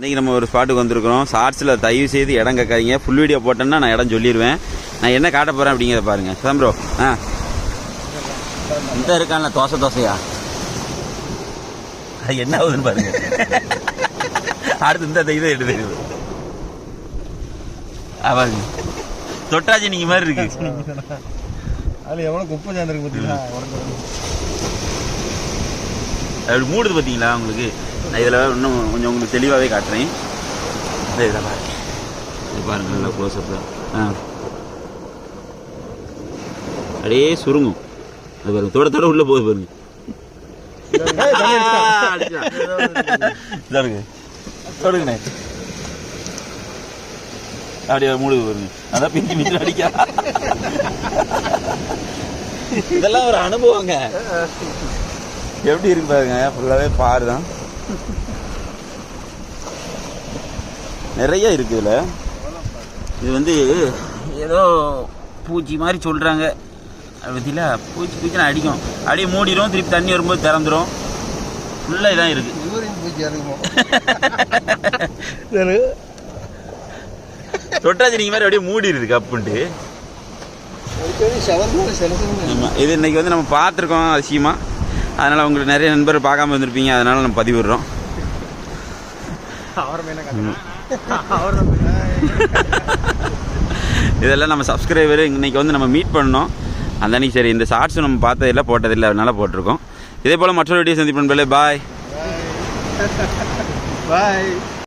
இன்றைக்கி நம்ம ஒரு ஸ்பாட்டுக்கு வந்திருக்கிறோம். ஷார்ட்ஸில் தயவு செய்து இடம் கேட்காதீங்க. ஃபுல் வீடியோ போட்டேன்னா நான் இடம் சொல்லிடுவேன். நான் என்ன காட்ட போகிறேன் அப்படிங்கிறத பாருங்கள். சாம் ப்ரோ இந்த இருக்கான்ல தோசையா அது என்ன ஆகுதுன்னு பாருங்க. அடுத்து இந்த இதை எடுத்து பாருங்க. தொட்டாச்சி நீங்கள் மாதிரி இருக்கு. அதில் எவ்வளோ குப்பை சேர்ந்துருக்கு பார்த்தீங்களா? அப்படி மூடுது பார்த்தீங்களா உங்களுக்கு. நான் இதில் இன்னும் கொஞ்சம் உங்களுக்கு தெளிவாகவே காட்டுறேன். இதில் பாருங்க, இது பாருங்கள் நல்லா க்ளோஸ்அப்பில். அப்படியே சுருங்கும். அது பாருங்க, தோட உள்ளே போகுது பாருங்க. தொடுங்கண்ணே அப்படியே மூடுது பாருங்க. அதான் பிஞ்சு மிச்சு அடிக்க. இதெல்லாம் ஒரு அனுபவங்க. எப்படி இருக்கு பாருங்க. ஃபுல்லாகவே பாரு தான் நிறைய இருக்கு இதில். இது வந்து ஏதோ பூச்சி மாதிரி சொல்கிறாங்க. பற்றியில பூச்சினா அடிக்கும், அப்படியே மூடிடும், திருப்பி தண்ணி வரும்போது திறந்துடும். ஃபுல்லாக இதான் இருக்குது. தொட்டாச்சி நீங்கள் மாதிரி அப்படியே மூடிடுது கப்புன்ட்டு. இது இன்னைக்கு வந்து நம்ம பார்த்துருக்கோம் அதிசயமா. அதனால் உங்களுக்கு நிறைய நண்பர் பார்க்காம வந்திருப்பீங்க. அதனால் நம்ம பதிவிடுறோம். இதெல்லாம் நம்ம சப்ஸ்கிரைபர் இன்னைக்கு வந்து நம்ம மீட் பண்ணோம். அந்த அன்னைக்கு சரி இந்த ஷார்ட்ஸும் நம்ம பார்த்ததில்லை, போட்டதில்லை, அதனால போட்டிருக்கோம். இதே போல் மற்றொரு வீடியோ சந்திப்போம். பாய் பாய்.